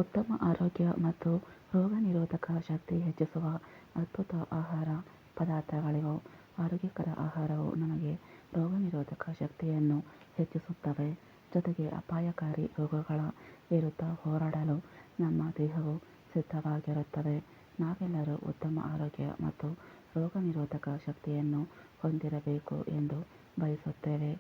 ಉತ್ತಮ ಆರೋಗ್ಯ ಮತ್ತು ರೋಗನಿರೋಧಕ ಶಕ್ತಿ ಹೆಚ್ಚಿಸುವ ಅದ್ಭುತ ಆಹಾರ ಪದಾರ್ಥಗಳಿವು. ಆರೋಗ್ಯಕರ ಆಹಾರವು ನಮಗೆ ರೋಗನಿರೋಧಕ ಶಕ್ತಿಯನ್ನು ಹೆಚ್ಚಿಸುತ್ತವೆ, ಜೊತೆಗೆ ಅಪಾಯಕಾರಿ ರೋಗಗಳ ವಿರುದ್ಧ ಹೋರಾಡಲು ನಮ್ಮ ದೇಹವು ಸಿದ್ಧವಾಗಿರುತ್ತದೆ. ನಾವೆಲ್ಲರೂ ಉತ್ತಮ ಆರೋಗ್ಯ ಮತ್ತು ರೋಗನಿರೋಧಕ ಶಕ್ತಿಯನ್ನು ಹೊಂದಿರಬೇಕು ಎಂದು ಬಯಸುತ್ತೇವೆ.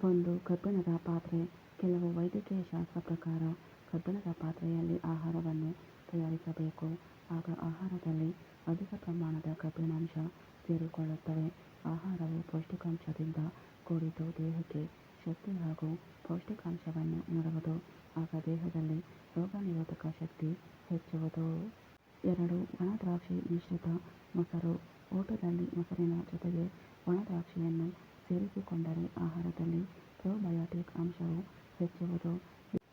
ಒಂದು ಕಬ್ಬಿಣದ ಪಾತ್ರೆ. ಕೆಲವು ವೈದ್ಯಕೀಯ ಶಾಸ್ತ್ರ ಪ್ರಕಾರ ಕಬ್ಬಿಣದ ಪಾತ್ರೆಯಲ್ಲಿ ಆಹಾರವನ್ನು ತಯಾರಿಸಬೇಕು. ಆಗ ಆಹಾರದಲ್ಲಿ ಅಧಿಕ ಪ್ರಮಾಣದ ಕಬ್ಬಿಣಾಂಶ ಸೇರಿಕೊಳ್ಳುತ್ತವೆ. ಆಹಾರವು ಪೌಷ್ಟಿಕಾಂಶದಿಂದ ಕೂಡಿದ್ದು ದೇಹಕ್ಕೆ ಶಕ್ತಿ ಹಾಗೂ ಪೌಷ್ಟಿಕಾಂಶವನ್ನು ನೀಡುವುದು. ಆಗ ದೇಹದಲ್ಲಿ ರೋಗನಿರೋಧಕ ಶಕ್ತಿ ಹೆಚ್ಚುವುದು. 2. ಒಣದ್ರಾಕ್ಷಿ ಮಿಶ್ರಿತ ಮೊಸರು. ಊಟದಲ್ಲಿ ಮೊಸರಿನ ಜೊತೆಗೆ ಒಣದ್ರಾಕ್ಷಿಯನ್ನು ಸೇರಿಸಿಕೊಂಡರೆ ಆಹಾರದಲ್ಲಿ ಪ್ರೋಬಯಾಟಿಕ್ ಅಂಶವು ಹೆಚ್ಚುವುದು.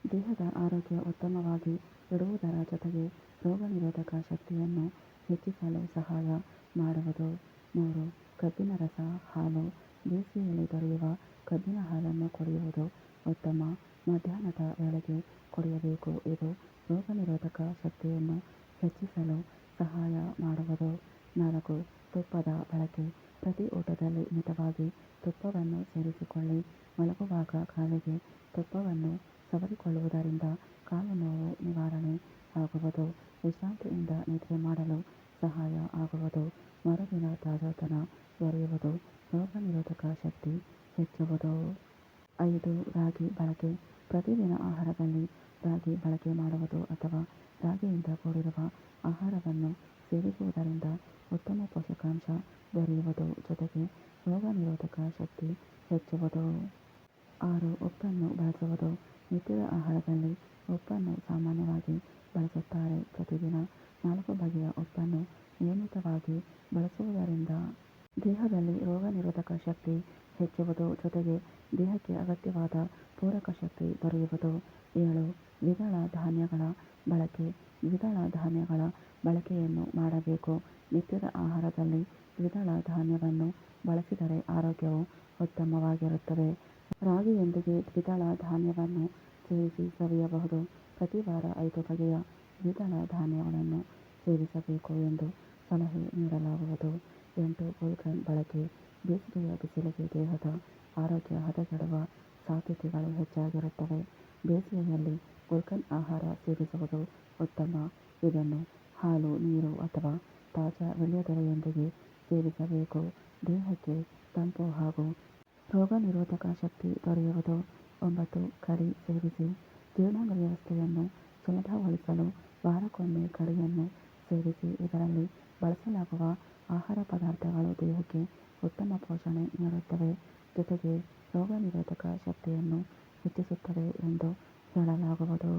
ದೇಹದ ಆರೋಗ್ಯ ಉತ್ತಮವಾಗಿ ಇಡುವುದರ ಜೊತೆಗೆ ರೋಗನಿರೋಧಕ ಶಕ್ತಿಯನ್ನು ಹೆಚ್ಚಿಸಲು ಸಹಾಯ ಮಾಡುವುದು. 3. ಕಬ್ಬಿನ ರಸ ಹಾಲು. ಬೇಸಿಗೆಯಲ್ಲಿ ದೊರೆಯುವ ಕಬ್ಬಿನ ಹಾಲನ್ನು ಕುಡಿಯುವುದು ಉತ್ತಮ. ಮಧ್ಯಾಹ್ನದ ವೇಳೆಗೆ ಕುಡಿಯಬೇಕು. ಇದು ರೋಗನಿರೋಧಕ ಶಕ್ತಿಯನ್ನು ಹೆಚ್ಚಿಸಲು ಸಹಾಯ ಮಾಡುವುದು. 4. ತುಪ್ಪದ ಬಳಕೆ. ಪ್ರತಿ ಊಟದಲ್ಲಿ ಮಿತವಾಗಿ ತುಪ್ಪವನ್ನು ಸೇರಿಸಿಕೊಳ್ಳಿ. ಮಲಗುವಾಗ ಕಾಲಿಗೆ ತುಪ್ಪವನ್ನು ಸವರಿಕೊಳ್ಳುವುದರಿಂದ ಕಾಲು ನೋವು ನಿವಾರಣೆ ಆಗುವುದು. ವಿಶ್ರಾಂತಿಯಿಂದ ನಿದ್ರೆ ಮಾಡಲು ಸಹಾಯ ಆಗುವುದು. ಮರುದಿನ ತಾಜಾತನ ದೊರೆಯುವುದು. ರೋಗನಿರೋಧಕ ಶಕ್ತಿ ಹೆಚ್ಚುವುದು. 5. ರಾಗಿ ಬಳಕೆ. ಪ್ರತಿದಿನ ಆಹಾರದಲ್ಲಿ ರಾಗಿ ಬಳಕೆ ಮಾಡುವುದು ಅಥವಾ ರಾಗಿಯಿಂದ ಕೂಡಿರುವ ಆಹಾರವನ್ನು ಸೇವಿಸುವುದರಿಂದ ಉತ್ತಮ ಪೋಷಕಾಂಶ ದೊರೆಯುವುದು, ಜೊತೆಗೆ ರೋಗನಿರೋಧಕ ಶಕ್ತಿ ಹೆಚ್ಚುವುದು. 6. ಉಪ್ಪನ್ನು ಬಳಸುವುದು. ನಿತ್ಯದ ಆಹಾರದಲ್ಲಿ ಉಪ್ಪನ್ನು ಸಾಮಾನ್ಯವಾಗಿ ಬಳಸುತ್ತಾರೆ. ಪ್ರತಿದಿನ 4 ಬಗೆಯ ಉಪ್ಪನ್ನು ನಿಯಮಿತವಾಗಿ ಬಳಸುವುದರಿಂದ ದೇಹದಲ್ಲಿ ರೋಗನಿರೋಧಕ ಶಕ್ತಿ ಹೆಚ್ಚುವುದು, ಜೊತೆಗೆ ದೇಹಕ್ಕೆ ಅಗತ್ಯವಾದ ಪೂರಕ ಶಕ್ತಿ ದೊರೆಯುವುದು. 7. ದ್ವಿದಳ ಧಾನ್ಯಗಳ ಬಳಕೆ. ದ್ವಿದಳ ಧಾನ್ಯಗಳ ಬಳಕೆಯನ್ನು ಮಾಡಬೇಕು. ನಿತ್ಯದ ಆಹಾರದಲ್ಲಿ ದ್ವಿದಳ ಧಾನ್ಯವನ್ನು ಬಳಸಿದರೆ ಆರೋಗ್ಯವು ಉತ್ತಮವಾಗಿರುತ್ತದೆ. ರಾಗಿಯೊಂದಿಗೆ ದ್ವಿದಳ ಧಾನ್ಯವನ್ನು ಸೇರಿಸಿ ಸವಿಯಬಹುದು. ಪ್ರತಿ ವಾರ 5 ಬಗೆಯ ದ್ವಿದಳ ಧಾನ್ಯಗಳನ್ನು ಸೇವಿಸಬೇಕು ಎಂದು ಸಲಹೆ ನೀಡಲಾಗುವುದು. 8. ಗುಲ್ಕನ್ ಬಳಕೆ. ಬೇಸಿಗೆಯ ಬಿಸಿಲಿಗೆ ದೇಹದ ಆರೋಗ್ಯ ಹದಗೆಡುವ ಸಾಧ್ಯತೆಗಳು ಹೆಚ್ಚಾಗಿರುತ್ತವೆ. ಬೇಸಿಗೆಯಲ್ಲಿ ಗುಲ್ಕನ್ ಆಹಾರ ಸೇವಿಸುವುದು ಉತ್ತಮ. ಇದನ್ನು ಹಾಲು, ನೀರು ಅಥವಾ ತಾಜಾ ವೀಳ್ಯದೆಲೆಯೊಂದಿಗೆ ಸೇವಿಸಬೇಕು. ದೇಹಕ್ಕೆ ತಂಪು ಹಾಗೂ ರೋಗನಿರೋಧಕ ಶಕ್ತಿ ದೊರೆಯುವುದು. 9. ಕಡಿ ಸೇವಿಸಿ. ಜೀರ್ಣ ವ್ಯವಸ್ಥೆಯನ್ನು ಸುಲಭಗೊಳಿಸಲು ವಾರಕ್ಕೊಮ್ಮೆ ಕಡಿಯನ್ನು ಸೇವಿಸಿ. ಇದರಲ್ಲಿ ಬಳಸಲಾಗುವ ಆಹಾರ ಪದಾರ್ಥಗಳು ದೇಹಕ್ಕೆ ಉತ್ತಮ ಪೋಷಣೆ ನೀಡುತ್ತವೆ, ಜೊತೆಗೆ ರೋಗನಿರೋಧಕ ಶಕ್ತಿಯನ್ನು ಹೆಚ್ಚಿಸುತ್ತವೆ ಎಂದು ಹೇಳಲಾಗುವುದು.